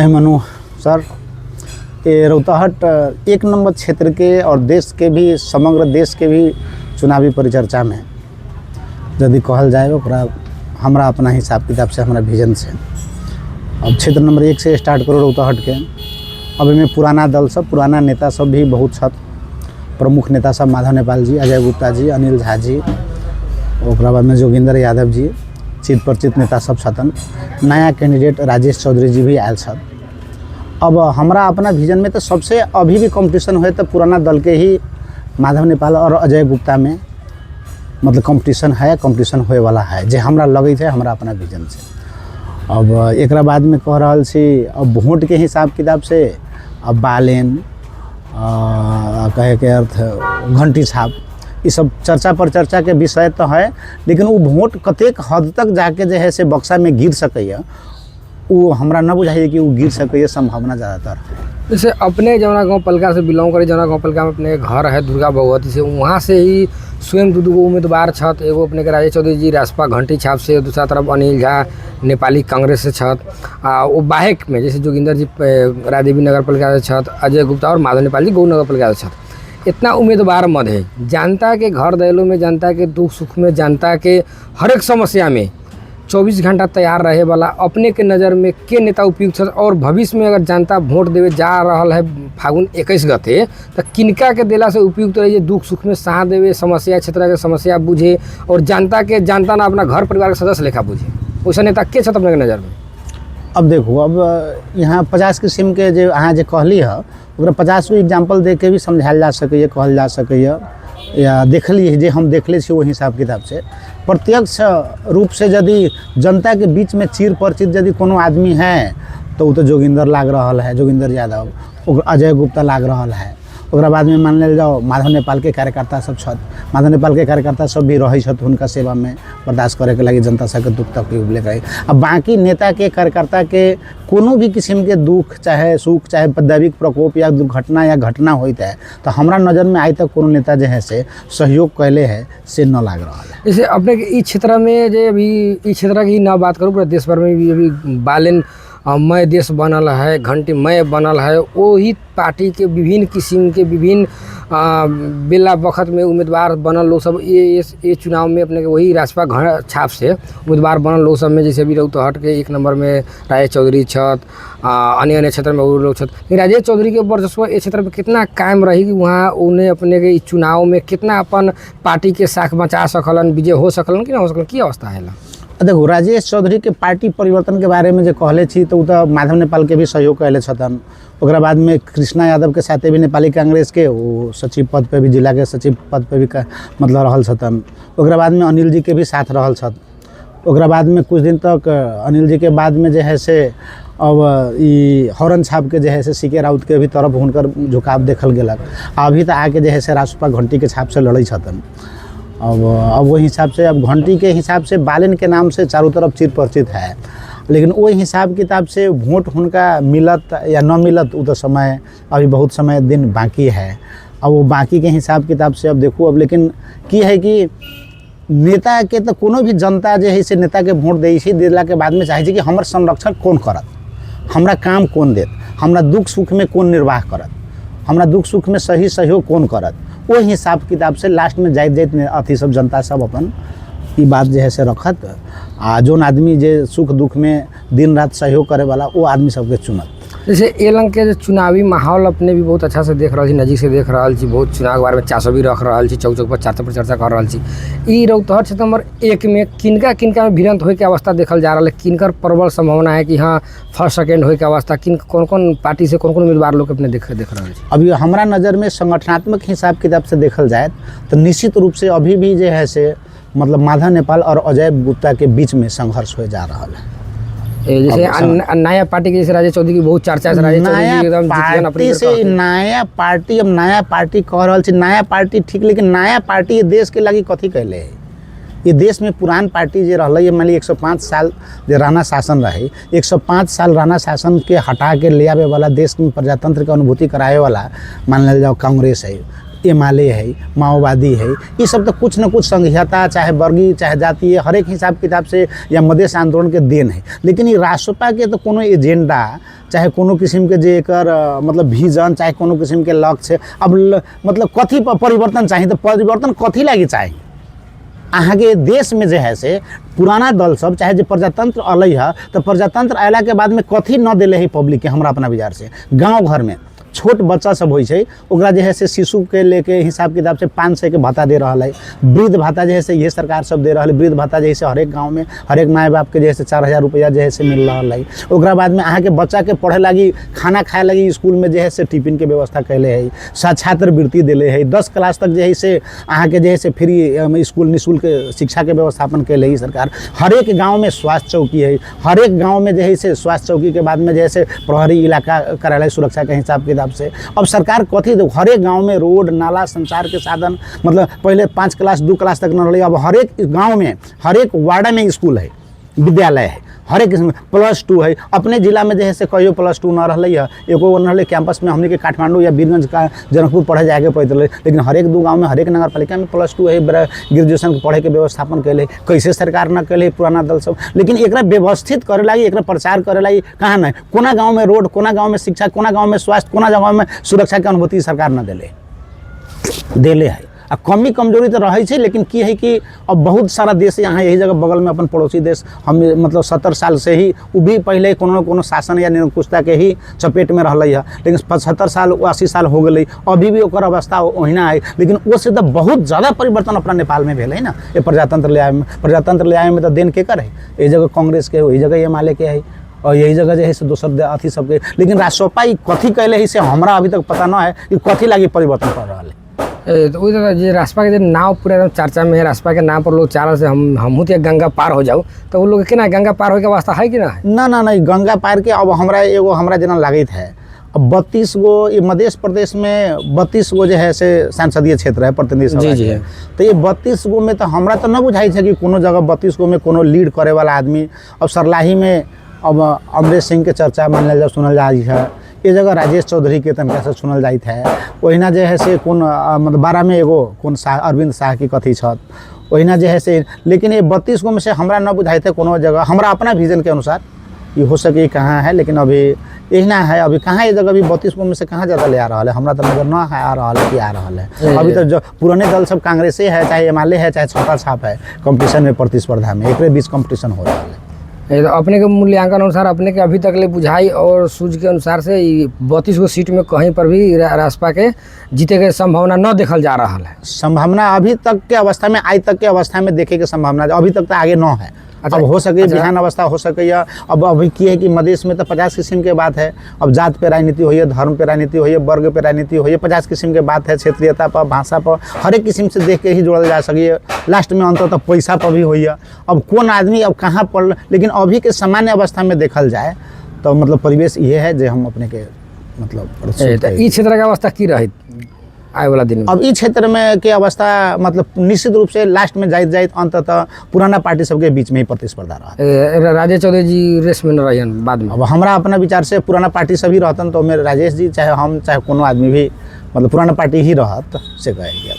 Manu sir, ये रौतहट एक number क्षेत्र के और देश के भी, समग्र देश के भी चुनावी परिचर्चा में यदि कहल जाए ओकरा हमरा अपना हिसाब किताब से, हमारा विजन से अब क्षेत्र नंबर 1 से स्टार्ट करो रौतहट के। अब में पुराना दल सब, पुराना नेता सब भी बहुत छत। प्रमुख नेता सब माधव नेपाल जी, अजय गुप्ता जी, अनिल झा जी, ओकरा बाद में जोगिंदर यादव जी, चित परिचित नेता सब छतन। नया कैंडिडेट राजेश चौधरी जी भी आयल छत। अब हमरा अपना विजन में तो सबसे अभी भी कंपटीशन हुए तो पुराना दल के ही माधव नेपाल और अजय गुप्ता में मतलब कंपटीशन है, कंपटीशन होए वाला है जे हमरा लगे थे हमरा अपना विजन से। अब एक बाद में कह रहा छी, अब वोट के हिसाब किताब से अब बालेन कहे के अर्थ घंटी छाप, ये सब चर्चा पर चर्चा के विषय तो है, लेकिन वो वोट कतेक हद तक जाके जो है से बक्सा में गिर सके वो हमरा न बुझाइए कि वो गिर सके, संभावना ज़्यादातर है। जैसे अपने जौना गाँव पलका से बिलोंग करे, जौना गाँव पलका में अपने घर है दुर्गा भगवती से, वहाँ से ही स्वयं दू उम्मीदवार छत। एगो अपने के राजेश चौधरी जी रासपा घंटी छाप से, दूसरा तरफ अनिल झा नेपाली कांग्रेस से छत। वो बाहेक में जैसे जोगिंदर जी राजदेवी नगर पालिका से छत, अजय गुप्ता और माधव नेपाल जी गौ नगर पालिका से छत। इतना उम्मीदवार मद है, जनता के घर दहलों में, जनता के दुख सुख में, जनता के हर एक समस्या में 24 घंटा तैयार रहे वाला अपने के नज़र में के नेता उपयुक्त है। और भविष्य में अगर जनता वोट देवे जा रहा है फागुन 21 गते, तो किनका के दिला से उपयुक्त रहिए, दुख सुख में साथ देवे, समस्या क्षेत्र के समस्या बुझे और जनता ना अपना घर परिवार के सदस्य लेखा बुझे, वैसा नेता के छत अपने के नज़र में? अब देखो, अब यहाँ 50 किस्म के जो अहाँ जे कहली है ओकरा 50 एग्जाम्पल दे के भी समझायल जा सके, कहल जा सके, या देखलिए जे हम देखले वो हिसाब किताब से प्रत्यक्ष रूप से यदि जनता के बीच में चिर परिचित यदि कोनो आदमी है तो वो तो जोगिंदर लाग रहा है, जोगिंदर यादव, अजय गुप्ता लाग रहा है। ओकरा बाद में मान ले जाओ माधव नेपाल के कार्यकर्ता सब छत। माधव नेपाल के कार्यकर्ता सब भी रही छत उनका सेवा में, बर्दाश्त करे के लगी जनता सबके दुख तकलीफ लेकर। अब बाकी नेता के कार्यकर्ता के कोनो भी किस्म के दुख चाहे सुख चाहे दैविक प्रकोप या दुर्घटना या घटना होता है तो हमारा नज़र में आज तक कोनो नेता जो है से सहयोग कैले है से न लाग रहा है। जैसे अपने इस क्षेत्र में जो अभी इस क्षेत्र की ना बात करूँ, पूरा देश भर में भी अभी बालेन मय देश बनल है, घंटी मय बनल है। वही पार्टी के विभिन्न किस्म के विभिन्न बेला वक्त में उम्मीदवार बनल लोग सब ये चुनाव में अपने के वही रासपा घर छाप से उम्मीदवार बनल लोग सब में, जैसे अभी रौतहट के 1 नंबर में राजेश चौधरी छत, अन्य क्षेत्र में वो लोग छत। राजेश चौधरी के वर्चस्व इस क्षेत्र में कितना कायम रही कि वहाँ उन्हें अपने के चुनाव में कितना अपन पार्टी के साख बचा सकलन, विजय हो सकलन कि ना हो सकलन, की अवस्था है? देखो, राजेश चौधरी के पार्टी परिवर्तन के बारे में जो कहले छी तो माधव नेपाल के भी सहयोग कैले छतन। ओकरा बाद में कृष्णा यादव के साथे भी नेपाली कांग्रेस के वो सचिव पद पे भी, जिला के सचिव पद पे भी मतलब रहल छतन। ओकरा बाद में अनिल जी के भी साथ रहल छत। ओकरा बाद में कुछ दिन तक अनिल जी के बाद में जो है से अब ई हॉर्न छाप के जो है से सीके राउत के भी तरफ हुनकर झुकाव देखल गेलक। अभी तो आके जो है से रासपा घंटी के छाप से लड़े छतन। अब वो हिसाब से, अब घंटी के हिसाब से बालेन के नाम से चारों तरफ चिर परिचित है, लेकिन वो हिसाब किताब से वोट उनका मिलत या न मिलत वो तो समय, अभी बहुत समय दिन बाकी है। अब वो बाकी के हिसाब किताब से अब देखो, अब लेकिन की है कि नेता के तो कोनो भी जनता जो है से नेता के वोट दे दिला के बाद में चाहे कि हमार संरक्षण कौन करत, हमरा काम कौन देत, हमरा दुख सुख में कौन निर्वाह करत, हमरा दुख सुख में सही सहयोग कौन करत, वो हिसाब किताब से लास्ट में जाइत अथी सब जनता सब अपन ये बात जो है से रखत। जोन आदमी जे सुख दुख में दिन रात सहयोग करे वाला वो आदमी सबके चुनत। जैसे एलंग के चुनावी माहौल अपने भी बहुत अच्छा से देख रहा छी, नज़दीक से देख रहा छी, बहुत चुनाव के बारे में चासो भी रख रहा छी, चौक चौक पर चर्चा पर चर्चा कर रहा छी। ई रौतहट क्षेत्र नंबर 1 में किनका किनका में भिड़ंत होए के अवस्था देखल जा रहा है, किनकर प्रबल संभावना है कि हाँ फर्स्ट सेकेंड होए के अवस्था, कौन कौन पार्टी से कौन कौन उम्मीदवार लोग अपने देख रहा है? अभी हमारा नज़र में संगठनात्मक हिसाब किताब से देखल जाए तो निश्चित रूप से अभी भी जो है से मतलब माधव नेपाल और अजय गुप्ता के बीच में संघर्ष हो जा रहा है। जैसे नया पार्टी के जैसे राजेश चौधरी की बहुत चर्चा है, राजेश चौधरी एकदम पार्टी से नया पार्टी, अब नया पार्टी कह रहा है, नया पार्टी ठीक, लेकिन नया पार्टी ये देश के लगी कथी कैले है? ये देश में पुरान पार्टी जो रहा है, मान ली 105 साल जो राणा शासन रहे, 105 साल राणा शासन के हटा के ले आवे वाला, देश में प्रजातंत्र के अनुभूति कराए वाला मान लिया जाओ कांग्रेस है। एमाले है, माओवादी है, ये सब तो कुछ न कुछ संघीयता चाहे वर्गीय चाहे जातीय हर एक हिसाब किताब से या मधेश आंदोलन के देन है। लेकिन ये राष्ट्रपा के तो कोनो एजेंडा चाहे कोनो किस्म के जे एकर मतलब विजन चाहे कोनो किस्म के लक्ष्य अब मतलब कथी पर परिवर्तन चाहिए तो परिवर्तन कथी लागी चाहिए। अहाँ के देश में जो है से पुराना दल सब चाहे जो प्रजातंत्र अलै है तो प्रजातंत्र अयला के बाद में कथी न दिले है पब्लिक के हमरा अपना विचार से गांव घर में छोट बच्चा सब होइ छै ओकरा जे है से शिशु के लेके हिसाब किताब से 500 के भत्ता दे रहा है। वृद्ध भत्ता जो है से ये सरकार सब दे रहा है। वृद्ध भत्ता जैसे हर एक गाँव में हर एक माँ बाप के जैसे 4000 रुपया जो है से मिल रहा है। ओकरा बाद में अहाँ के बच्चा के पढ़े लगी खाना खाए लगी स्कूल में जो है से टिफिन के व्यवस्था कैले है, छात्रवृत्ति दिले है, 10 क्लास तक जो है से अहाँ के जो है से फ्री स्कूल निःशुल्क शिक्षा के व्यवस्थापन कैले है सरकार। हर एक गाँव में स्वास्थ्य चौकी है, हर एक गाँव में जो है से स्वास्थ्य चौकी के बाद में जो है से प्रहरी इलाका कार्यालय सुरक्षा के हिसाब किताब से अब सरकार कथी दो हर एक गाँव में रोड नाला संचार के साधन मतलब पहले 5 क्लास 2 क्लास तक न रही अब हर एक गाँव में हर एक वार्ड में स्कूल है, विद्यालय है, हर एक किस्म +2 है। अपने जिला में जो है से कहियो +2 न रही है, एगो न रही कैंपस में हमने के काठमांडू या बीरगंज का जनकपुर पढ़े जाके पड़ते रहे। लेकिन हर एक 2 गाँव में हर एक नगर पालिका में +2 है, ग्रेजुएशन के पढ़े के व्यवस्थापन कैले कैसे सरकार न कैले पुराना दल सब। लेकिन एक व्यवस्थित करे लगी एक प्रचार करे लगी कहाँ न कोना गाँव में रोड कोना गाँव में शिक्षा कोना गाँव में स्वास्थ्य कोना गाँव में सुरक्षा के अनुभूति सरकार न दिले है। आ कमी कमजोरी तो रही है लेकिन की है कि अब बहुत सारा देश यहाँ यही जगह बगल में अपन पड़ोसी देश हम मतलब 70 साल से ही वो भी पहले कोनो न कोनो शासन या निरंकुशता के ही चपेट में रहलै है। लेकिन 75 साल 80 साल हो गई अभी भी ओकर अवस्था ओहिना है। लेकिन उससे तो बहुत ज़्यादा परिवर्तन अपना नेपाल में भेल है ना ये प्रजातंत्र ले आए में तो देन के कर है ये जगह कांग्रेस के यही जगह एमाले के है और यही जगह जो है से दोसर अथी सबके। लेकिन राष्ट्रपा कथी कैले है से हमरा अभी तक पता न है कि कथी लागी परिवर्तन कर रहा है। तो वही तो रास्पा के नाव पूरा एकदम चर्चा में है। रास्पा के नाम पर लोग चाह रहे से हमहू तो गंगा पार हो जाऊँ तो वो लोग के ना गंगा पार हो के वास्ता है कि ना है ना नहीं गंगा पार के अब हमरा एगो हमरा जना लागत है अब 32 गो ये मध्य प्रदेश में 32 गो जो है से सांसदीय क्षेत्र है प्रतिनिधि सभा जी के। तो ये 32 गो में तो हमरा तो न बुझाई है कि कोनो जगह 32 गो में कोनो लीड करे वाला आदमी। अब सरलाही में अब अमरेश सिंह के चर्चा मानल जा सुनल जा है, ये जगह राजेश चौधरी के तनका से सुनल जाइत है। ओहिना जे है से कौन मतलब 12 में एगो कौन अरविंद शाह की कथी छत ओहिना जे है से। लेकिन ये 32 गो में से हमरा न बुझाइत है कोनो जगह हमरा अपना विजन के अनुसार ये हो सके कहाँ है। लेकिन अभी यही ना है अभी कहाँ ये जगह अभी 32 गो में से कहाँ ज़्यादा ले आ रहा है हमरा तो नजर न है आ रहा है कि आ रहा है। अभी तो जो पुराने दल सब कांग्रेसे है चाहे एमाले है चाहे छोटा छाप है कंपटीशन में प्रतिस्पर्धा में एक बीच कंपटीशन हो रहा है। तो अपने के मूल्यांकन अनुसार अपने के अभी तक ले बुझाई और सूझ के अनुसार से 32 गो सीट में कहीं पर भी रासपा के जीते के संभावना न देखल जा रहा है। संभावना अभी तक के अवस्था में आज तक के अवस्था में देखे के संभावना अभी तक तो आगे न है। अच्छा, अब हो सके बिहान अवस्था हो सके या अब अभी की है कि मधेश में तो 50 किस्म के बात है। अब जात पे राजनीति हुई है, धर्म पे राजनीति हुई है, वर्ग पे राजनीति हुई है, 50 किस्म के बात है, क्षेत्रीयता पर भाषा पर हर एक किस्म से देख के ही जोड़ल जा सके। लास्ट में अंतर तो पैसा पर भी हुई है। अब कौन आदमी अब कहाँ पर लेकिन अभी के सामान्य अवस्था में देखल जाए तो मतलब परिवेश ये है जो हम अपने के मतलब इस क्षेत्र की अवस्था की रही आए वाला दिन में। अब इस क्षेत्र में के अवस्था मतलब निश्चित रूप से लास्ट में जाइत अंततः पुराना पार्टी सबके बीच में ही प्रतिस्पर्धा रहा। राजेश चौधरी जी रेस में न रहियन बाद में। अब हमरा अपना विचार से पुराना पार्टी सभी रहतन तो मेरे राजेश जी चाहे हम चाहे कोनो आदमी भी मतलब पुराना पार्टी ही रहत से कहे गया।